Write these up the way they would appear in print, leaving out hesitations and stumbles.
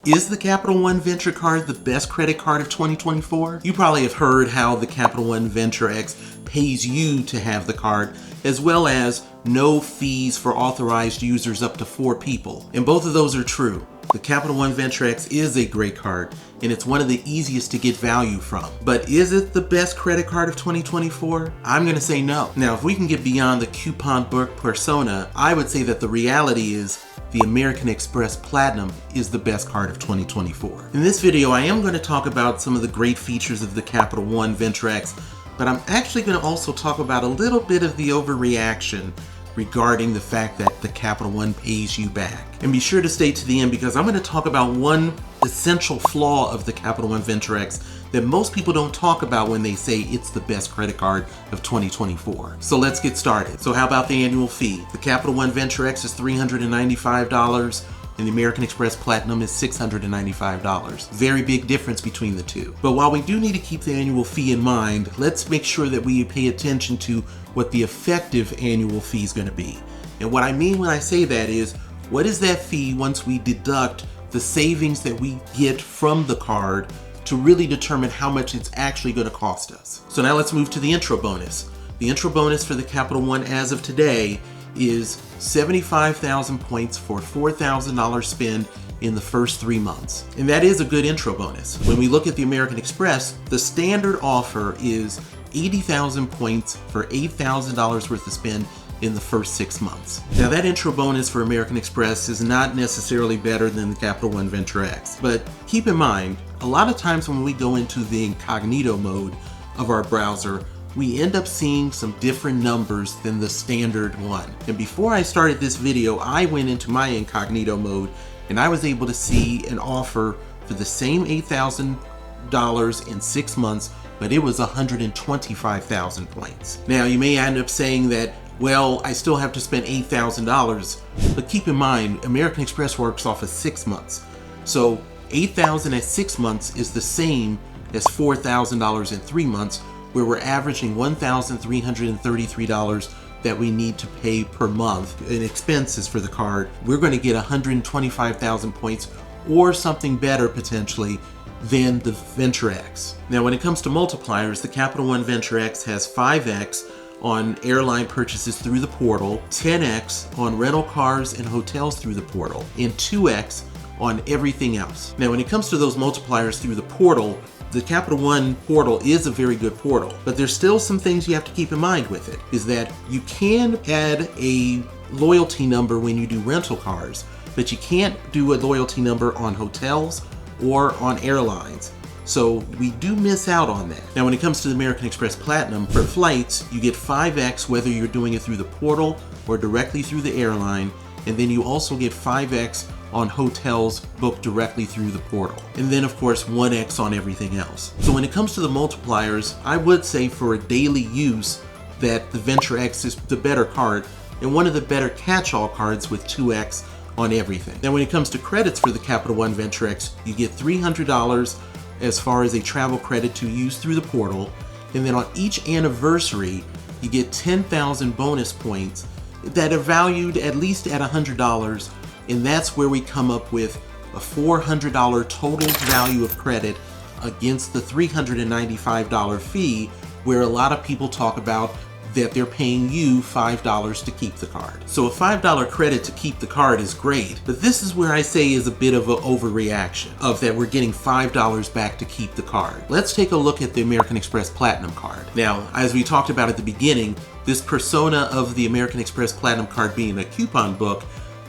Is the Capital One Venture card the best credit card of 2024? You probably have heard how the Capital One Venture X pays you to have the card, as well as no fees for authorized users up to 4 people. And both of those are true. The Capital One Venture X is a great card, and it's one of the easiest to get value from. But is it the best credit card of 2024? I'm gonna say no. Now, if we can get beyond the coupon book persona, I would say that the reality is the American Express Platinum is the best card of 2024. In this video, I am going to talk about some of the great features of the Capital One Venture X, but I'm actually going to also talk about a little bit of the overreaction regarding the fact that the Capital One pays you back. And be sure to stay to the end because I'm going to talk about one essential flaw of the Capital One Venture X that most people don't talk about when they say it's the best credit card of 2024. So let's get started. So how about the annual fee? The Capital One Venture X is $395 and the American Express Platinum is $695. Very big difference between the two. But while we do need to keep the annual fee in mind, let's make sure that we pay attention to what the effective annual fee is going to be. And what I mean when I say that is, what is that fee once we deduct the savings that we get from the card to really determine how much it's actually going to cost us. So now let's move to the intro bonus. The intro bonus for the Capital One as of today is 75,000 points for $4,000 spend in the first 3 months. And that is a good intro bonus. When we look at the American Express, the standard offer is 80,000 points for $8,000 worth of spend in the first 6 months. Now that intro bonus for American Express is not necessarily better than the Capital One Venture X, but keep in mind, a lot of times when we go into the incognito mode of our browser, we end up seeing some different numbers than the standard one. And before I started this video, I went into my incognito mode and I was able to see an offer for the same $8,000 in 6 months, but it was 125,000 points. Now you may end up saying that, well, I still have to spend $8,000, but keep in mind, American Express works off of 6 months. So 8,000 at 6 months is the same as $4,000 in 3 months, where we're averaging $1,333 that we need to pay per month in expenses for the card. We're going to get 125,000 points or something better potentially than the Venture X. Now when it comes to multipliers, the Capital One Venture X has 5x on airline purchases through the portal, 10x on rental cars and hotels through the portal, and 2x on everything else. Now when it comes to those multipliers through the portal, the Capital One portal is a very good portal, but there's still some things you have to keep in mind with it, is that you can add a loyalty number when you do rental cars, but you can't do a loyalty number on hotels or on airlines. So we do miss out on that. Now when it comes to the American Express Platinum, for flights, you get 5x whether you're doing it through the portal or directly through the airline, and then you also get 5x on hotels booked directly through the portal. And then of course 1x on everything else. So when it comes to the multipliers, I would say for a daily use that the Venture X is the better card and one of the better catch-all cards with 2x on everything. Now when it comes to credits for the Capital One Venture X, you get $300 as far as a travel credit to use through the portal, and then on each anniversary you get 10,000 bonus points that are valued at least at $100, and that's where we come up with a $400 total value of credit against the $395 fee, where a lot of people talk about that they're paying you $5 to keep the card. So a $5 credit to keep the card is great, but this is where I say is a bit of an overreaction of that we're getting $5 back to keep the card. Let's take a look at the American Express Platinum card. Now, as we talked about at the beginning, this persona of the American Express Platinum card being a coupon book,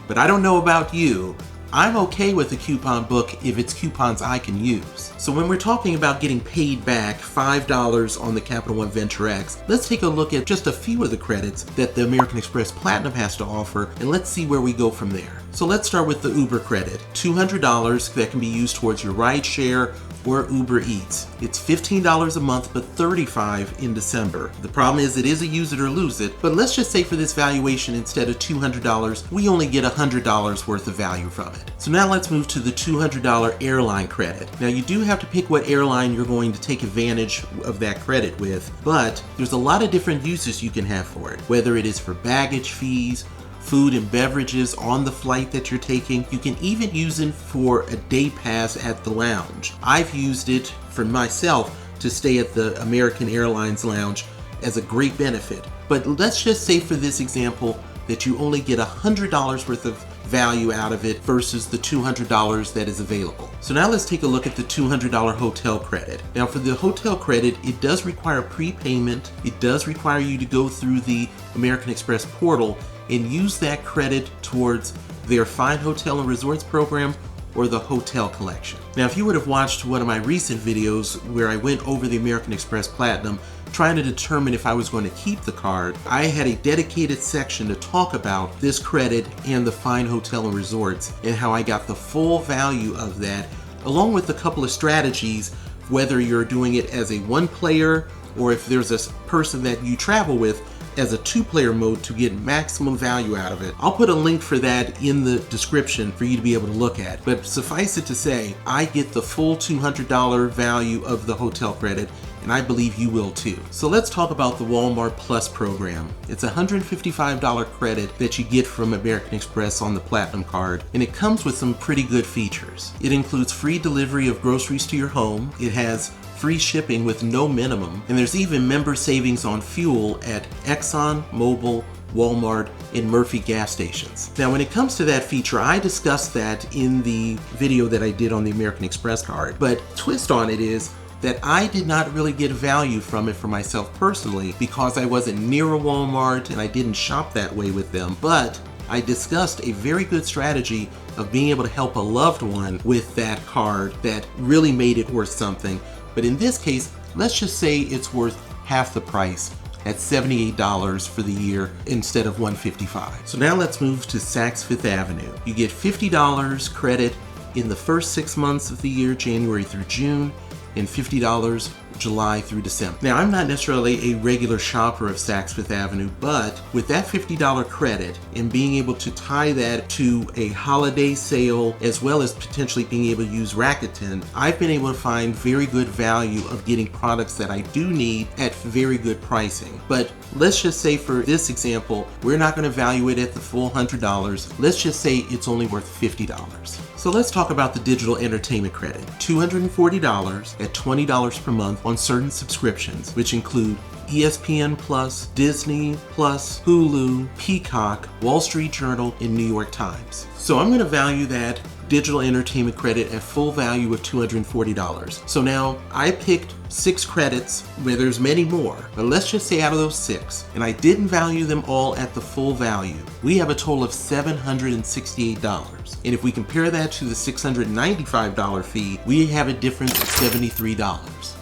but I don't know about you, I'm okay with a coupon book if it's coupons I can use. So when we're talking about getting paid back $5 on the Capital One Venture X, let's take a look at just a few of the credits that the American Express Platinum has to offer, and let's see where we go from there. So let's start with the Uber credit. $200 that can be used towards your ride share or Uber Eats. It's $15 a month, but $35 in December. The problem is it is a use it or lose it, but let's just say for this valuation, instead of $200, we only get $100 worth of value from it. So now let's move to the $200 airline credit. Now you do have to pick what airline you're going to take advantage of that credit with, but there's a lot of different uses you can have for it, whether it is for baggage fees, food and beverages on the flight that you're taking. You can even use it for a day pass at the lounge. I've used it for myself to stay at the American Airlines lounge as a great benefit. But let's just say for this example that you only get $100 worth of value out of it versus the $200 that is available. So now let's take a look at the $200 hotel credit. Now for the hotel credit, it does require prepayment. It does require you to go through the American Express portal and use that credit towards their Fine Hotel and Resorts program or the hotel collection. Now if you would have watched one of my recent videos where I went over the American Express Platinum trying to determine if I was going to keep the card, I had a dedicated section to talk about this credit and the Fine Hotel and Resorts and how I got the full value of that, along with a couple of strategies, whether you're doing it as a one player or if there's a person that you travel with as a two-player mode to get maximum value out of it. I'll put a link for that in the description for you to be able to look at. But suffice it to say, I get the full $200 value of the hotel credit, and I believe you will too. So let's talk about the Walmart Plus program. It's a $155 credit that you get from American Express on the Platinum card, and it comes with some pretty good features. It includes free delivery of groceries to your home. It has free shipping with no minimum, and there's even member savings on fuel at Exxon, Mobil, Walmart, and Murphy gas stations. Now when it comes to that feature, I discussed that in the video that I did on the American Express card, but twist on it is that I did not really get value from it for myself personally because I wasn't near a Walmart and I didn't shop that way with them. But I discussed a very good strategy of being able to help a loved one with that card that really made it worth something. But in this case, let's just say it's worth half the price at $78 for the year instead of $155. So now let's move to Saks Fifth Avenue. You get $50 credit in the first 6 months of the year, January through June, and $50 July through December. Now, I'm not necessarily a regular shopper of Saks Fifth Avenue, but with that $50 credit and being able to tie that to a holiday sale, as well as potentially being able to use Rakuten, I've been able to find very good value of getting products that I do need at very good pricing. But let's just say for this example, we're not going to value it at the full $100. Let's just say it's only worth $50. So let's talk about the digital entertainment credit. $240 at $20 per month on certain subscriptions, which include ESPN Plus, Disney Plus, Hulu, Peacock, Wall Street Journal, and New York Times. So I'm going to value that digital entertainment credit at full value of $240. So now I picked 6 credits where there's many more, but let's just say out of those 6, and I didn't value them all at the full value, we have a total of $768. And if we compare that to the $695 fee, we have a difference of $73.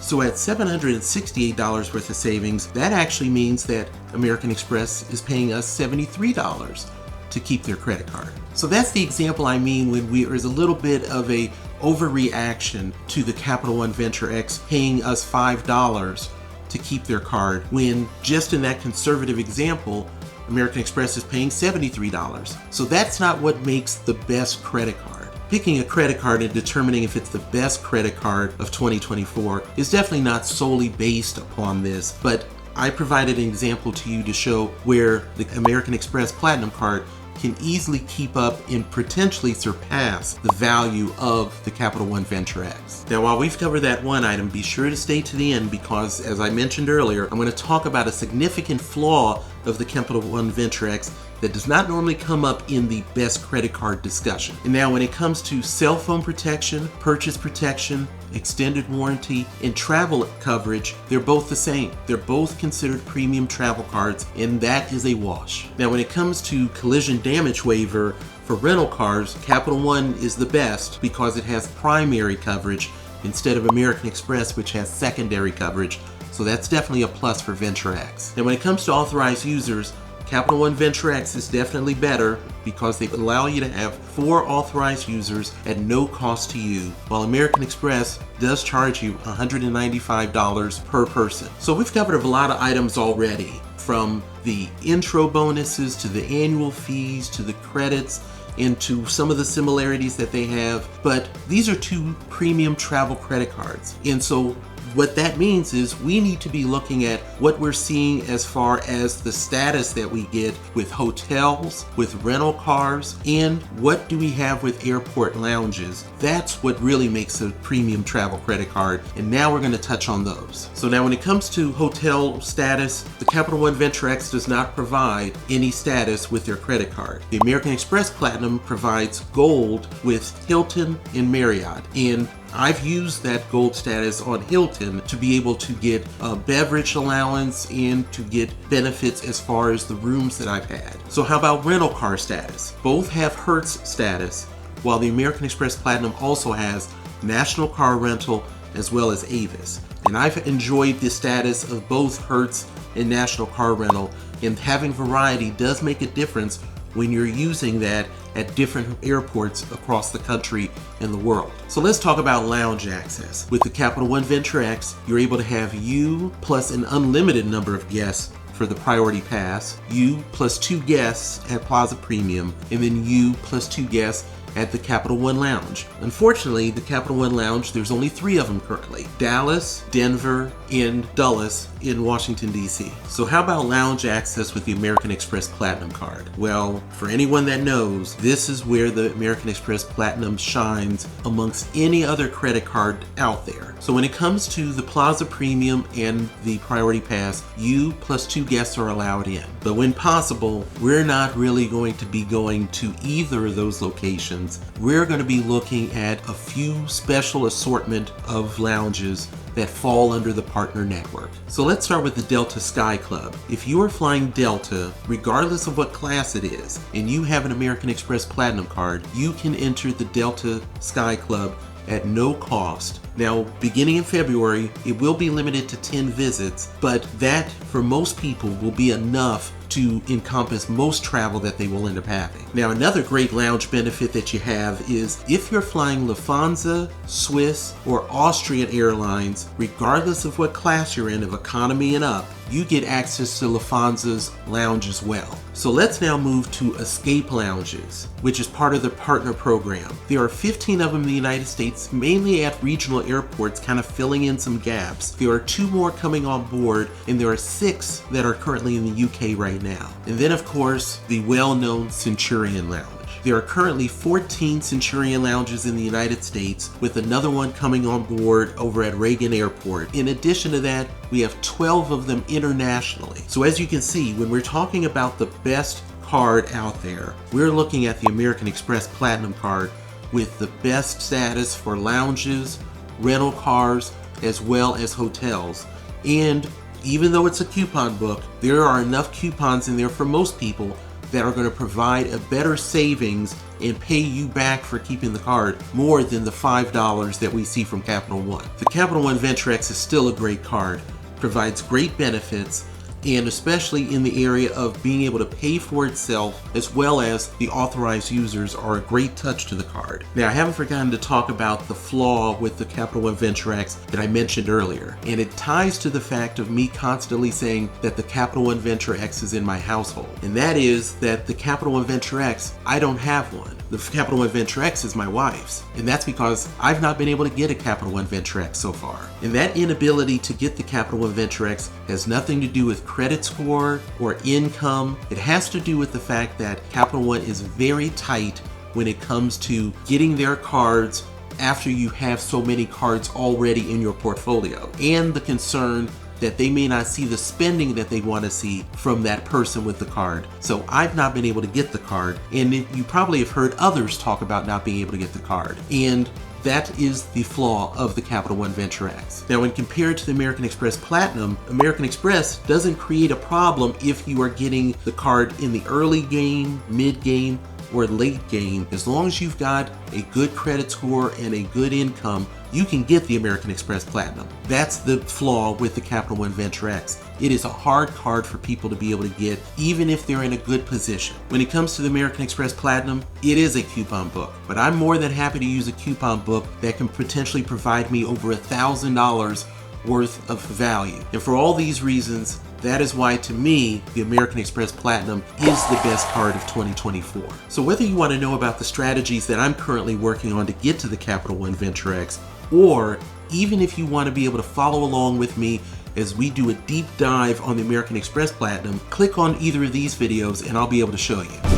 So at $768 worth of savings, that actually means that American Express is paying us $73 to keep their credit card. So that's the example I mean when there's a little bit of a overreaction to the Capital One Venture X paying us $5 to keep their card, when just in that conservative example, American Express is paying $73. So that's not what makes the best credit card. Picking a credit card and determining if it's the best credit card of 2024 is definitely not solely based upon this, but I provided an example to you to show where the American Express Platinum card can easily keep up and potentially surpass the value of the Capital One Venture X. Now, while we've covered that one item, be sure to stay to the end because, as I mentioned earlier, I'm going to talk about a significant flaw of the Capital One Venture X that does not normally come up in the best credit card discussion. And now when it comes to cell phone protection, purchase protection, extended warranty, and travel coverage, they're both the same. They're both considered premium travel cards, and that is a wash. Now when it comes to collision damage waiver for rental cars, Capital One is the best because it has primary coverage instead of American Express, which has secondary coverage. So that's definitely a plus for Venture X. Now when it comes to authorized users, Capital One Venture X is definitely better because they allow you to have 4 authorized users at no cost to you, while American Express does charge you $195 per person. So we've covered a lot of items already, from the intro bonuses to the annual fees to the credits and to some of the similarities that they have. But these are 2 premium travel credit cards. And so what that means is we need to be looking at what we're seeing as far as the status that we get with hotels, with rental cars, and what do we have with airport lounges. That's what really makes a premium travel credit card, and now we're going to touch on those. So now when it comes to hotel status, the Capital One Venture X does not provide any status with their credit card. The American Express Platinum provides gold with Hilton and Marriott, and I've used that gold status on Hilton to be able to get a beverage allowance and to get benefits as far as the rooms that I've had. So how about rental car status? Both have Hertz status, while the American Express Platinum also has National Car Rental as well as Avis. And I've enjoyed the status of both Hertz and National Car Rental, and having variety does make a difference when you're using that at different airports across the country and the world. So let's talk about lounge access. With the Capital One Venture X, you're able to have you plus an unlimited number of guests for the Priority Pass, you plus 2 guests at Plaza Premium, and then you plus 2 guests at the Capital One Lounge. Unfortunately, the Capital One Lounge, there's only 3 of them currently: Dallas, Denver, and Dulles in Washington, D.C. So how about lounge access with the American Express Platinum card? Well, for anyone that knows, this is where the American Express Platinum shines amongst any other credit card out there. So when it comes to the Plaza Premium and the Priority Pass, you plus 2 guests are allowed in. But when possible, we're not really going to be going to either of those locations. We're going to be looking at a few special assortment of lounges that fall under the partner network. So let's start with the Delta Sky Club. If you are flying Delta, regardless of what class it is, and you have an American Express Platinum card, you can enter the Delta Sky Club at no cost. Now, beginning in February, it will be limited to 10 visits, but that, for most people, will be enough to encompass most travel that they will end up having. Now, another great lounge benefit that you have is if you're flying Lufthansa, Swiss, or Austrian Airlines, regardless of what class you're in, of economy and up, you get access to Lufthansa's lounge as well. So let's now move to Escape Lounges, which is part of the partner program. There are 15 of them in the United States, mainly at regional airports, kind of filling in some gaps. There are 2 more coming on board, and there are 6 that are currently in the UK right now. And then, of course, the well-known Centurion Lounge. There are currently 14 Centurion Lounges in the United States, with another one coming on board over at Reagan Airport. In addition to that, we have 12 of them internationally. So as you can see, when we're talking about the best card out there, we're looking at the American Express Platinum card with the best status for lounges, rental cars, as well as hotels. And even though it's a coupon book, there are enough coupons in there for most people that are going to provide a better savings and pay you back for keeping the card more than the $5 that we see from Capital One. The Capital One Venture X is still a great card, provides great benefits, and especially in the area of being able to pay for itself, as well as the authorized users are a great touch to the card. Now, I haven't forgotten to talk about the flaw with the Capital One Venture X that I mentioned earlier, and it ties to the fact of me constantly saying that the Capital One Venture X is in my household, and that is that the Capital One Venture X, I don't have one. The Capital One Venture X is my wife's, and that's because I've not been able to get a Capital One Venture X so far. And that inability to get the Capital One Venture X has nothing to do with credit score or income. It has to do with the fact that Capital One is very tight when it comes to getting their cards after you have so many cards already in your portfolio, and the concern that they may not see the spending that they want to see from that person with the card. So I've not been able to get the card, and you probably have heard others talk about not being able to get the card. And that is the flaw of the Capital One Venture X. Now, when compared to the American Express Platinum, American Express doesn't create a problem if you are getting the card in the early game, mid game, or late game. As long as you've got a good credit score and a good income, you can get the American Express Platinum. That's the flaw with the Capital One Venture X. It is a hard card for people to be able to get, even if they're in a good position. When it comes to the American Express Platinum, it is a coupon book, but I'm more than happy to use a coupon book that can potentially provide me over $1,000 worth of value. And for all these reasons, that is why, to me, the American Express Platinum is the best card of 2024. So whether you want to know about the strategies that I'm currently working on to get to the Capital One Venture X, or even if you want to be able to follow along with me as we do a deep dive on the American Express Platinum, click on either of these videos and I'll be able to show you.